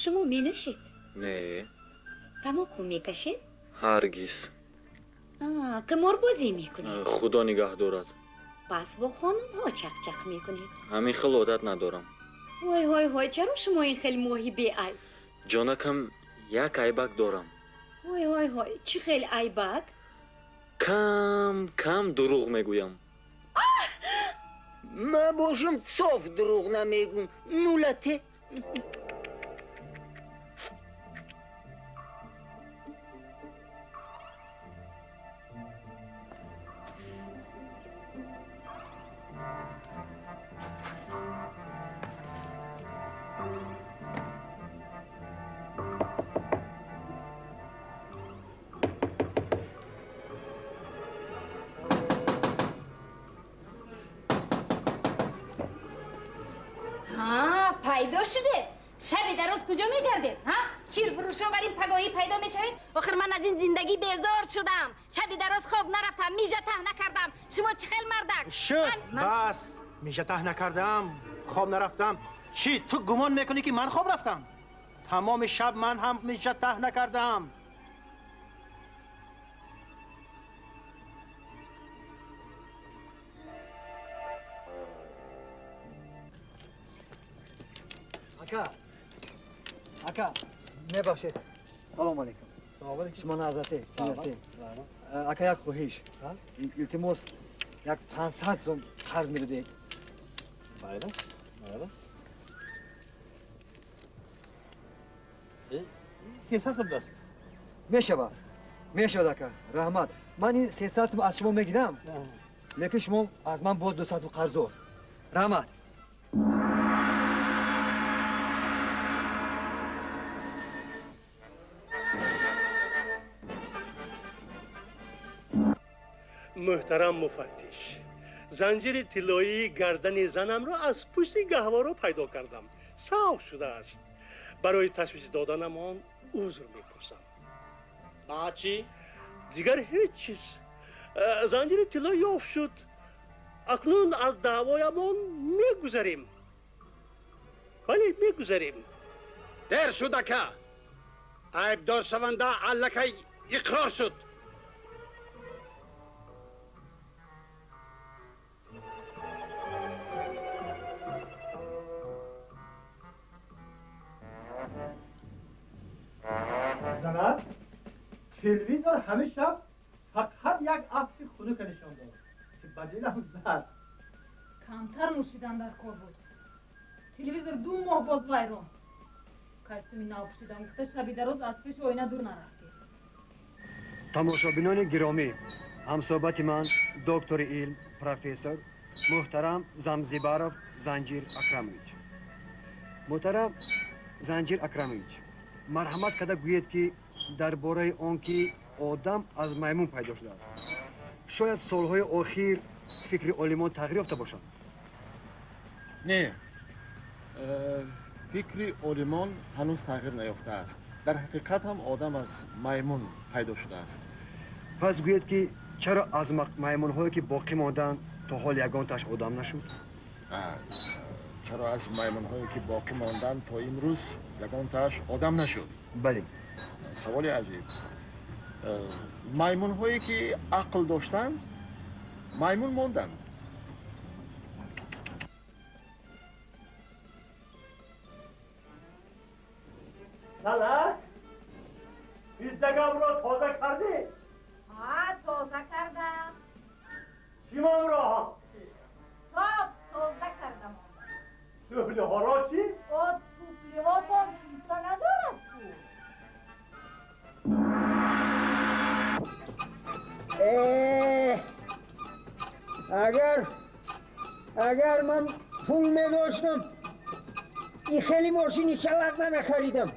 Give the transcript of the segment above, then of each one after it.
شما می نشید؟ نه تماکو می کشید؟ هرگز. قمار بازی می کنید؟ خدا نگه دارد. پس با خانم ها چق می کنید؟ همین خیلی عادت ندارم. وای چرا شما این خیلی ماهی بی عیب؟ جانکم یک عیبک دارم. وای چی خیلی عیبک؟ کم دروغ میگویم. ما باشم صاف دروغ نمیگم. نولته. پیدا شده. شبی در روز کجا میگردید؟ شیر فروشا برای پگاهی پیدا میشوید؟ آخر من از این زندگی بیزار شدم. شبی در روز خواب نرفتم، میجه ته نکردم. شما چه خیل مردک؟ شد بس. میجه ته نکردم، خواب نرفتم. چی تو گمان میکنی که من خواب رفتم؟ تمام شب من هم میجه ته نکردم. اکا میبخشید. سلام علیکم. سلام علیکم. شما نازنین. اکا یک خواهش. التماس یک 500 سوم قرض میدید. بله. 300 سوم دست. میشود اکا. رحمت. من این 300 سوم از شما میگیرم. لیکن شما از من باز 200 سوم قرض دار. رحمت. محترم مفتش، زنجیر طلایی گردن زنم را از پشت گهواره پیدا کردم. صاف شده است. برای تشویش دادنم آن عذر میپرسم. بعد چی؟ دیگر هیچ چیز. زنجیر طلایی یافت شد. اکنون از دعوایمان میگذریم. بله میگذریم. در شد که عیبدار شونده علکه اقرار شد. زنان تلویزیون همه شب فقط یک عکس خنک نشان داد که بدیلم زد. کمتر نوشیدن در کار بود. تلویزیون 2 ماه باز ویران. کارتمی ناپوشیدم گفته شبی در روز از پیش آینه دور نرفتی. تماشابینان گرامی، همصحبت من دکتر علم پروفسور محترم زمزیبارов زنجیر اکرمویچ. محترم زنجیر اکرمویچ، مرحمت کرده گویید که درباره آنکه آدم از میمون پیدا شده است. شاید سالهای اخیر فکر عالمان تغییر یافته باشد. نه، فکر عالمان هنوز تغییر نیافته است. در حقیقت هم آدم از میمون پیدا شده است. پس گویید که چرا از میمون هایی که باقی ماندن تا حال یگان تاش آدم نشد؟ چرا از میمون هایی که باقی ماندن تا امروز یگان تاش آدم نشد؟ بله. سوالی عجیب. میمون هایی که عقل داشتن میمون ماندن. سلام. پیزدگم را تازه کردی؟ تازه کردم. شیمان را تازه کردم. سفله ها را چی؟ سفله ها با پیزا ندارد اگر من پول می داشتم این خیلی ماشینی چلق نمیخریدم.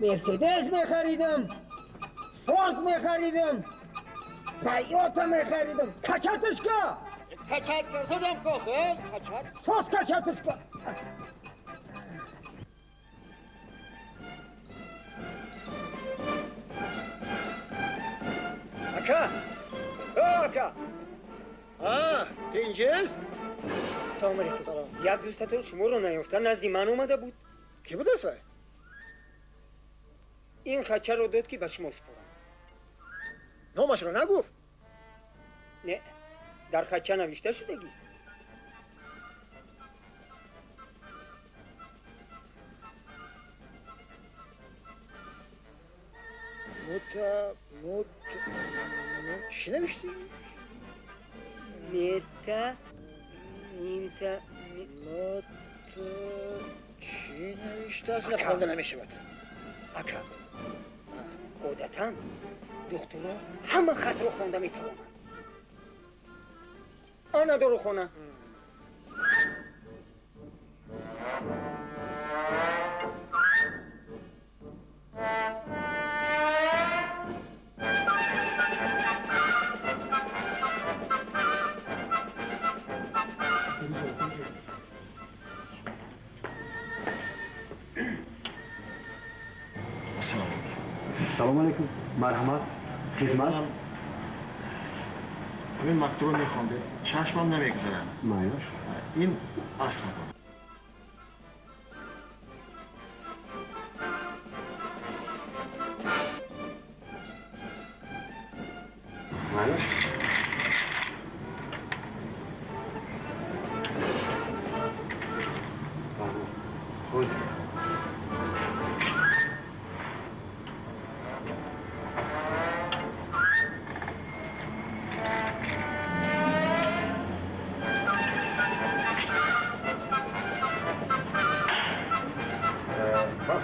مرسیدس میخریدم، فورد میخریدم، تویوتا میخریدم. کچتش که کچت کرسدم که خیل کچت سوز کچتش که اکا اینجاست؟ سلام علیکم. یک دوستتون شما رو نیافتن نزدی من اومده بود. کی بود است وی؟ این خچه رو داد که به شما سپارم. نامش را نگفت. نه، در خچه نوشته شدگی است. چی نوشتی؟ نیتا نیمتا چی نوشته است؟ نخوانده نمیشود. اکا عادتا دکترها همه خط رو خونده میتوانند. آنه دارو خونه. سلام علیکم. مرحمت. خدمت. همین مکتوب میخونده چشمم نمیگذاره. معیاش. این اسمم. معیاش. خود.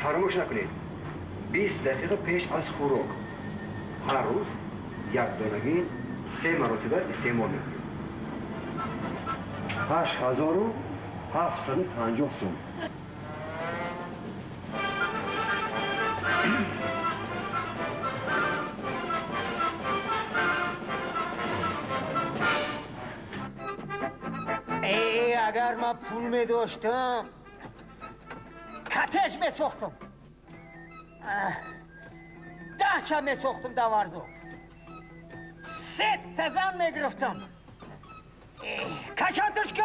فراموش نکنید 20 دقیقه پیش از خوراک هر روز یک دانگی 3 مرتبه استعمال میکنید. 8750 سوم. اگر من پول می داشتم کتش می ساختم. 10 شب می ساختم دوارزو. 3 تزن می گرفتم. کچتش که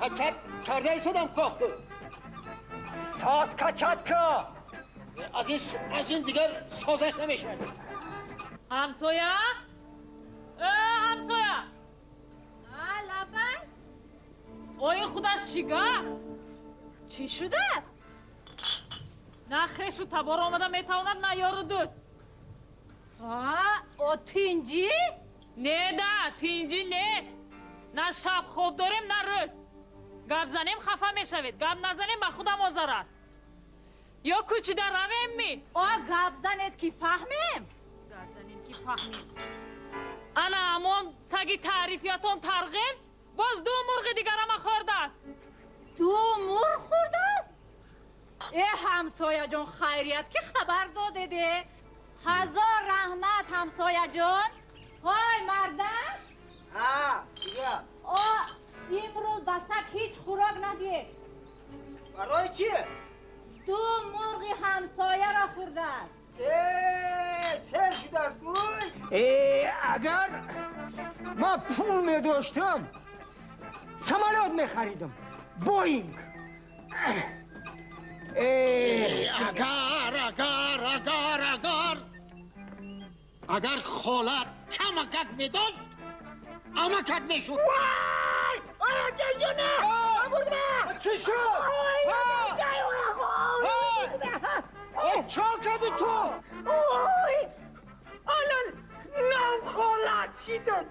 کچت کرده ایستادم کاخته. ساز کچت که از این دیگر سازش نمیشه. همسویا؟ همسویا؟ لبن؟ اوی خودش چیگاه؟ چی شده است؟ نه خیش و تبار آمده میتواند نه یارو دوست. او تینجی؟ نه تینجی نیست. نه شب خوب داریم نه روز. گپ زنیم خفه میشوید، گپ نزنیم به خودم آزارد. یا کوچیده رویم می؟ گپ زنید که فهمیم. گپ زنیم که فهمیم. انا همون تگی تعریفیاتون ترغیل باز 2 مرغ دیگرم خورده است. 2 مرغ خورده است؟ همسایه جان خیریت که خبر داده ده. 1000 رحمت همسایه جان. های مردن؟ چیه؟ امروز بسک هیچ خوراک ندید. برای چیه؟ 2 مرغ همسایه را خورده است. سر شده است گوی؟ اگر ما پول می داشتم سمالات می خریدم. بوینگ. اگر خالت کمکت میداد امکت میشد. وای! آیا جنجونه! چی شد؟ چا کردی تو؟ الان نام خالت شدن.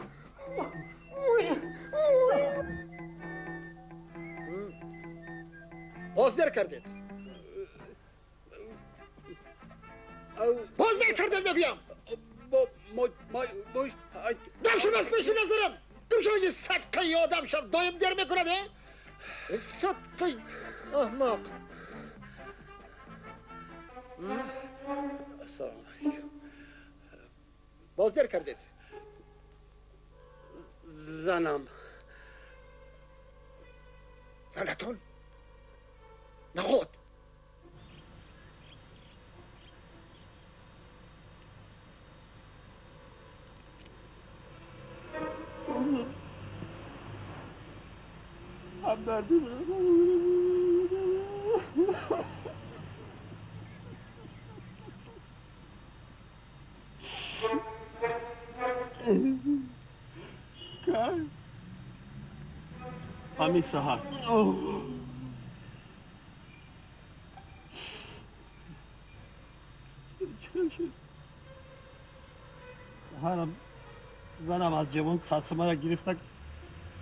بازدر کردید. بازدر کردید بگویم. دمشون از پیش نظرم. دمشون از صدقه آدم شد دایم در میکنه ده؟ صدقه احمق. سلام علیکم. بازدر کردید. زنم. زنتون؟ نخود. همین سهر سهرم زنم از جوان ساتسما را گرفته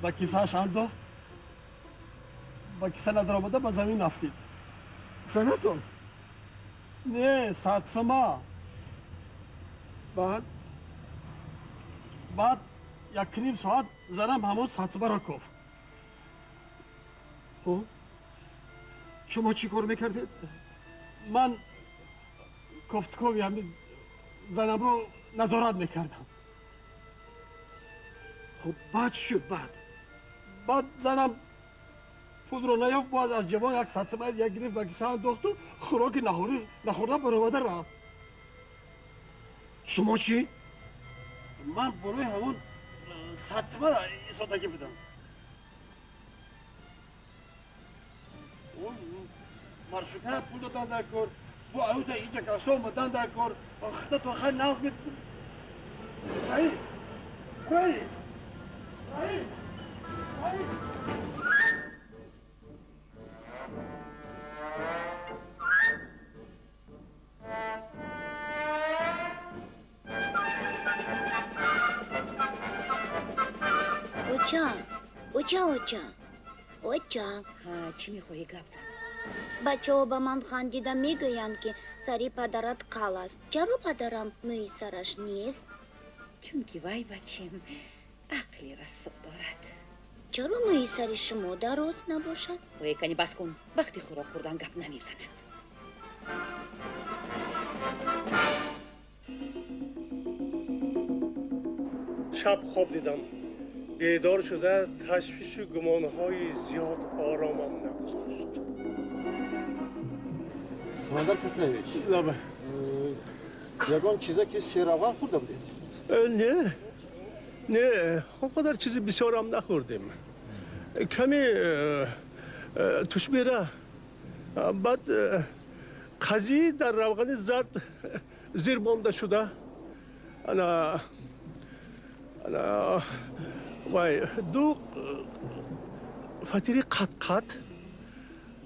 با کیسه هاش انداخت با کیسه ندار آمده با زمین افتید زنتون نه ساتسما بعد یک نیم ساعت زنم همون ساتسما را کفت خب شما چی کار میکردید؟ من کفتکوی همین زنم رو نظارت میکردم خب بعد شد بعد زنم پول رو نیافت باز از جوان یک ساتسما یک گرفت و کیسه انداخت و خوراک نخورده برآمده رفت شما چی؟ من برای همون ساتسما ایستادگی بدم اون مرشوکه پول دادن در کار bu avda iyice karşı olmadan da kor akıda toka nazmet Reis Reis Reis Reis اوچان چی میخواهی گپ زن؟ بچه ها به من خندیده میگویند که سری پدرت کال است. چرا پدرم موی سرش نیست؟ چون که وای بچیم عقلی رسوب دارد. چرا موی سر شما درست نباشد؟ وای کنی بس کن وقتی خوراک خوردن گپ نمیزند. شب خواب دیدم بیدار شده تشویش و گمانهای زیاد آرامم نگذاشت سمندر کتلویچ یگان چیزه که سیروان خورده بودید نه آنقدر چیزی بسیار هم نخوردیم کمی توش میره بعد قضیه در روغن زرد زیر مانده شده انا وای دو فطیری قط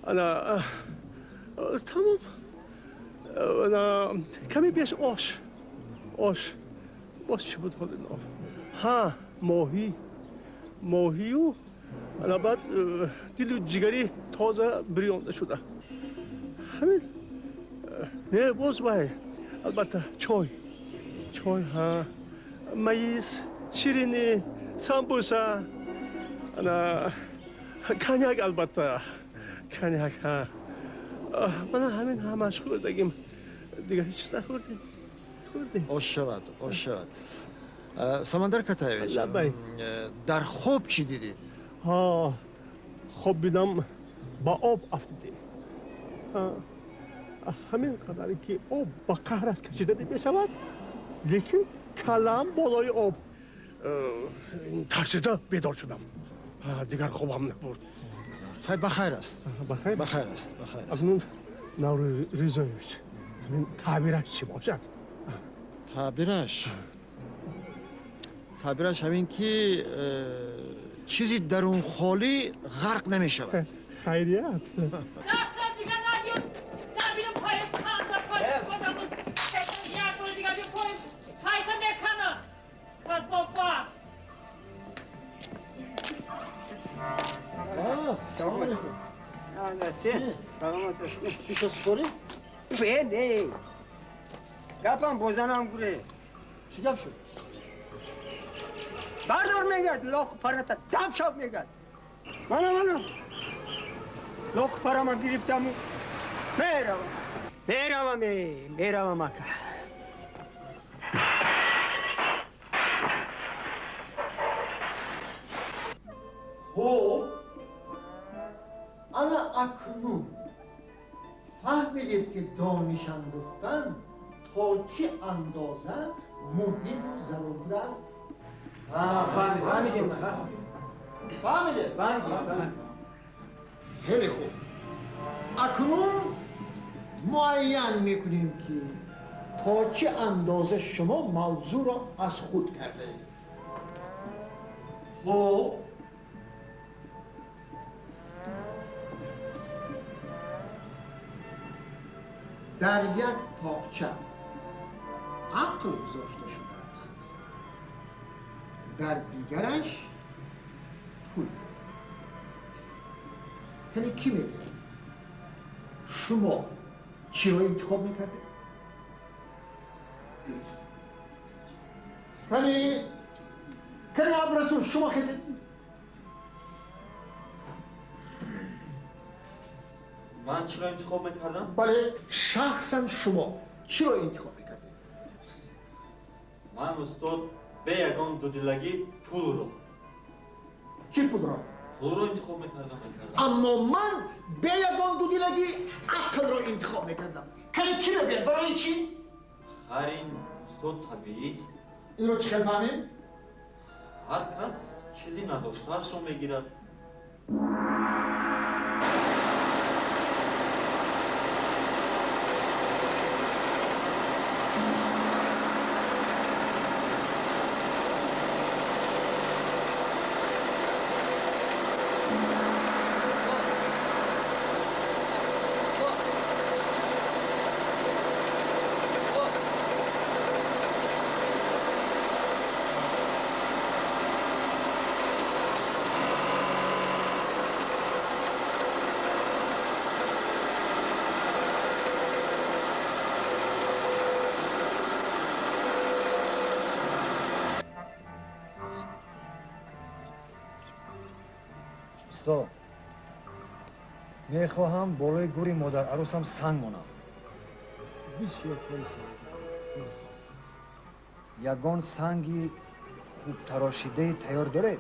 انا تمام انا کمی بیش آش باز چی بود حال نام ها ماهی و انا بعد دل و جگری تازه بریانده شده همین نه باز وای البته چای ها مایز شیرینی سامبوسا انا کنیاک البته کنیاک ها من همین همش خوردگیم دیگه هیچ نخوردیم آش شود سمندر کتلویچ در خواب چی دیدید؟ خواب بیدم با آب افتیدیم همین قدری که آب با قهرش کشیده میشود لیکن کلم بالای آب ترسیده بیدار شدم دیگر خوابم نبرد بخیر است بخیر است اکنون نوروریزویچ همین تعبیرش چی باشد؟ تعبیرش همین که چیزی درون خالی غرق نمی شود خیریت ناشد دیگه نبیم پایین خانده پایین خودمون یک بار دیگه بیم پایین پایتا میکنه پس بابا سلام علیکم سلامت چی سپوری؟ نه گپم بزنم گوره چی گپ شد؟ بردار میگد لاک پرتا دم شب میگد منم لاک پرما گرفتم میروم اکا خب انا اکنون فهمیدید که دانشان گفتن تا چه اندازه مهم و ضروری است؟ فهمیدید؟ خیلی خوب اکنون معین میکنیم که تا چه اندازه شما موضوع را از خود کرده اید. خب در یک تاقچه عقل گذاشته شده است، در دیگرش پول. یعنی کی میگه؟ شما چی رو انتخاب میکرده؟ یعنی کنار رسول شما خیزید؟ من چی رو انتخاب میکردم؟ بله شخصا شما چی رو انتخاب میکرده؟ من استاد به یگان دودلگی پول رو. چی پول رو؟ پول رو انتخاب میکردم. اما من به یگان دودلگی عقل رو انتخاب میکردم. که چی رو بیاد؟ برای چی؟ هر این استاد طبیعی است. این رو چه فهمیم؟ هر کس چیزی نداشتهش رو میگیرد. استاد میخواهم بالای گوری مادر عروسم سنگ مانم. بسیار خوب. یگان سنگی خوب تراشیده تیار داره؟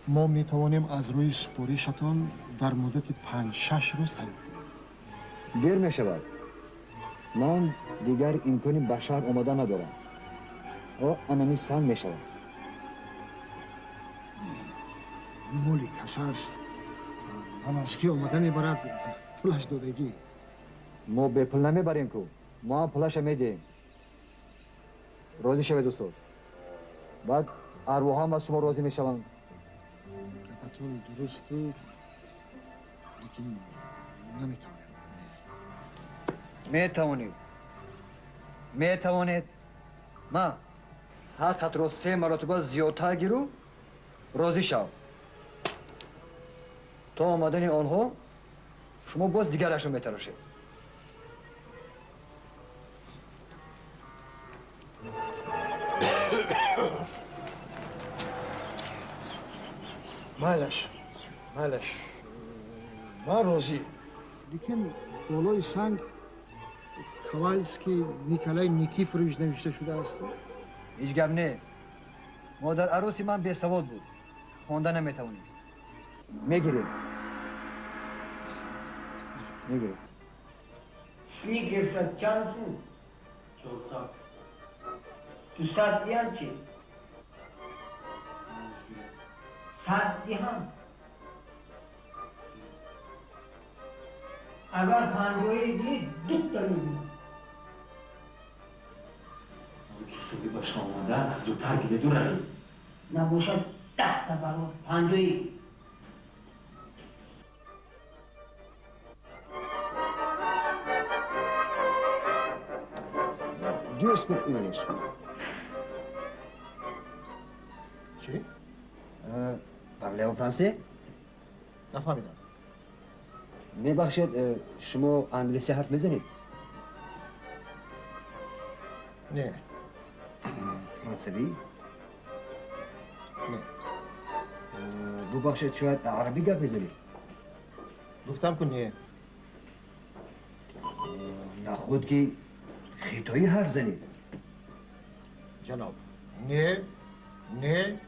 ما می توانیم از روی سپوریشتان در مدت 5-6 روز تمام کنیم. دیر می شود. من دیگر امکانی بشر آماده ندارم. و انمی سنگ می شود. مولی کس است. من از کی آماده می برد پولش دادگی. ما به پول نمی بریم که. ما هم پولش می دیم. راضی شوید استاد. بعد ارواح هم از شما راضی می شوند. گفتون درست بود. لیکن نمی توانم. می توانید. ما حقت رو 3 مرتبه زیادتر گیرو راضی شو. تا آمدن آنها شما باز دیگرش رو میتراشید. مالش من راضی. لیکن بالای سنگ کوالسکی نیکلای نیکیفرویچ نوشته شده است. هیچ گپ نه. مادر عروسی من بی سواد بود. خوانده نمیتوانست. میگیریم. Snigersat çansın. 400. Tu saat diyen ki. Saat diyen. Agar panjoyi değil, dut da mıydı? کسی باش آماده است زودتر گیره دو روی. نباشد 10 تا برو پنجویی. Do you speak English? چی؟ parlez-vous français? نفهمیدم. میبخشید شما انگلیسی حرف میزنید؟ نه. فرانسوی؟ نه. ببخشید شاید عربی گپ میزنید؟ گفتم که نه. یا خود که خیتایی حرف زنید؟ جناب نه. نه؟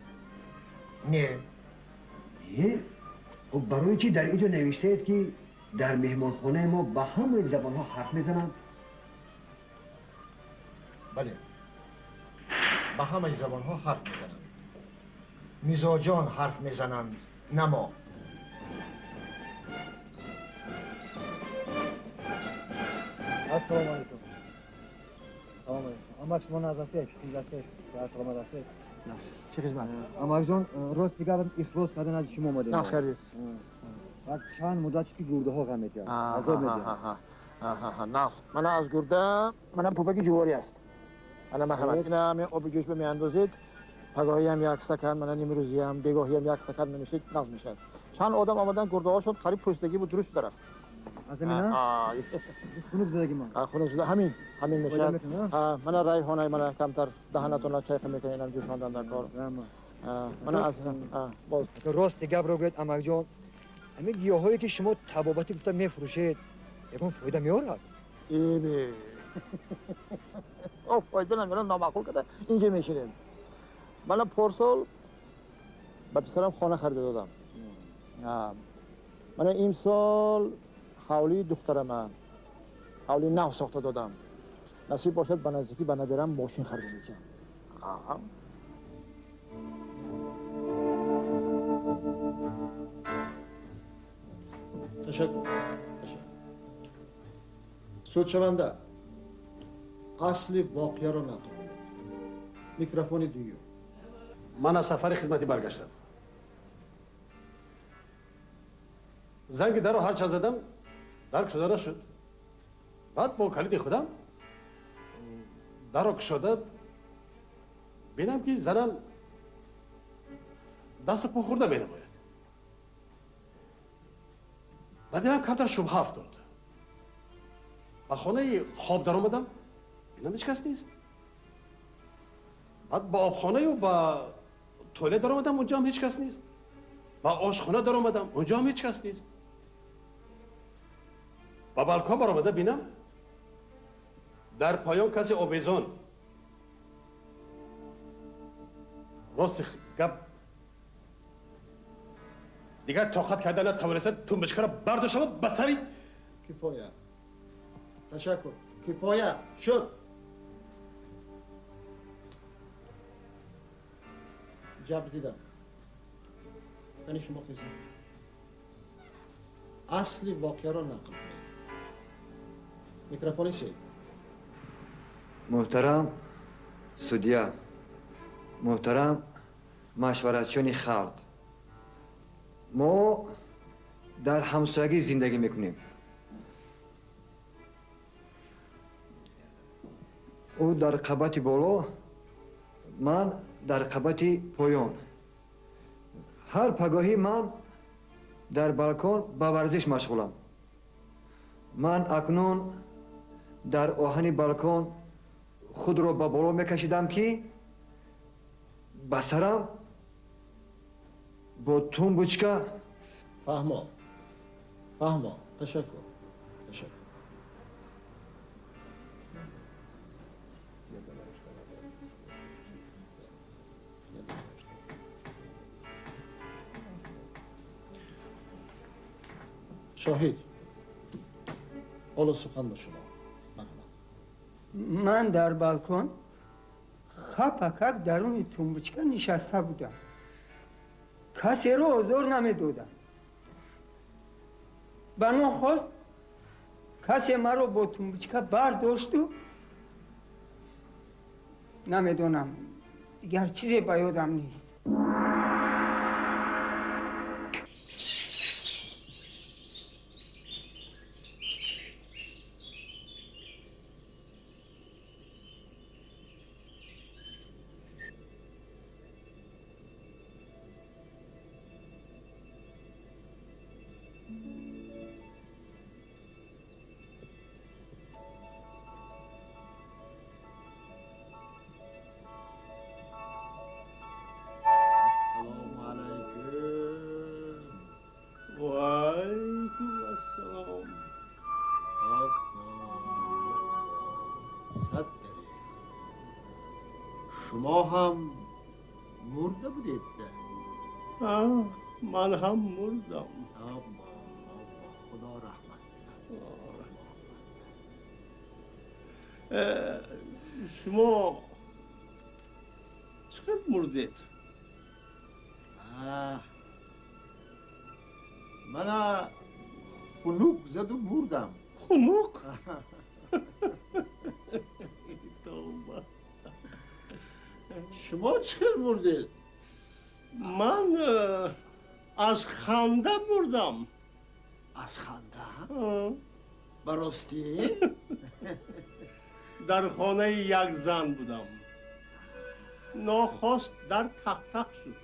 خب برای چی در اینجا نوشته اید که در مهمانخانه ما به همه زبان ها حرف میزنند؟ بله. به همه زبان ها حرف میزنند. میزاجان حرف میزنند نه ما. السلام علیکم. سلام علیکم. اما شما نازاسته، چیزاسته، سلامت است. چه خدمت؟ امر جان راست بگم اخلاص کردن از شما اومده. نقص کردید. بعد چند مدت که گرده ها غم میکرد. عذاب میکرد. نقص. من از گرده منم پوپک جواری است. الان مرحمت اینا همه آب جوش به میاندازید. پگاهی هم یک سکن من نیم روزی هم بگاهی هم یک سکن نمیشید نقص میشه. چند آدم آمدن گرده هاشون قریب پوستگی بود درست طرف. از اینا؟ خونوب زدگی من. خونوب زده همین میشه. من ریحانه من کمتر دهنتون چای میکنین هم جوشاندن در کار. من از باز راست گپ رو گفت امر جان. همین گیاهایی که شما طبابتی گفتم میفروشید یکم فایده میارد. ای بی او فایده نمیارم نامعقول کده اینجا میشینیم. من پارسال به پسرم خانه خریده دادم. من این سال حولی دخترم حولی نو ساخته دادم. نصیب باشد به نزدیکی به ندارم ماشین خریده میکنم. تشکر. سودشونده اصل واقعه را نقل کنید. میکروفون دیو. من از سفر خدمتی برگشتم. زنگ در رو هر چه زدم در شده نشد. بعد با کلید خودم در رو کشاده بینم که زنم دست پا خورده می نماید. بعد دیدم کمتر شبهه افتاد. به خانه خواب در آمدم بینم هیچ کس نیست. بعد با آبخانه و با توالت در آمدم اونجا هم هیچ کس نیست. با آشخانه در آمدم اونجا هم هیچ کس نیست. با بالکن بر آمده بینم در پایان کسی آویزان. راست گپ دیگر طاقت کردن نتوانستد تنبشکه را برداشتم و به سری کفایه. تشکر. کفایه شد. جبر دیدم. یعنی شما خیزم. اصل واقعه را نقل کنید. میکروفونی سید. محترم سودیا، محترم مشورتچیان خلق، ما در همسایگی زندگی میکنیم. او در قبط بالا، من در قبط پایان. هر پگاهی من در بالکن به ورزش مشغولم. من اکنون در آهن بالکن خود را به بالا میکشیدم که به سرم با تنبوچکه. فهمم. تشکر. شاهد حالا سخن با شما. من در بالکن خپکک درون تنبوچکه نشسته بودم. کسی رو آزار نمیدادم. بناخواست کسی مرا با تنبوچکه برداشت و نمیدونم دیگر چیزی به یادم نیست. شما هم مرده بودید؟ من هم مردم. خدا رحمت شما چقدر مردید؟ من خنوق زد و مردم. خنوق؟ شما چه مردید؟ من از خنده مردم. از خنده؟ براستی؟ در خانه یک زن بودم. ناخواست در تق تق شد.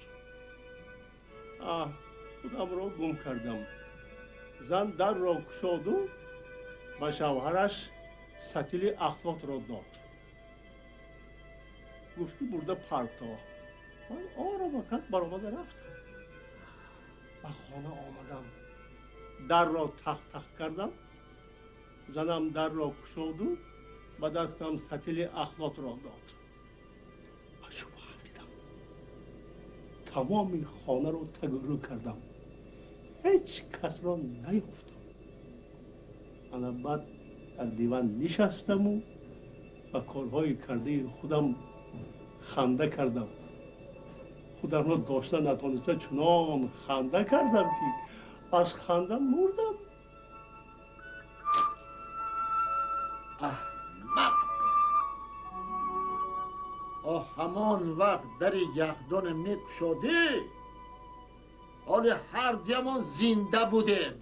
خودم را گم کردم. زن در را گشاد و به شوهرش ستیل اخلاط را داد. گفتی برده پرتا. من آرام کرد برآمده رفتم. به خانه آمدم. در را تق تق کردم. زنم در را گشاد و به دستم ستیل اخلاط را داد. به شوهر دیدم. تمام خانه را تگرو کردم. هیچ کس را نیافتم. انا بعد در دیوان نشستم و به کارهای کرده خودم خنده کردم. خودم را داشته نتانسته چنان خنده کردم که از خنده مردم. احمق! همان وقت در یخدان میکشادی حال هر دیمان زنده بوده.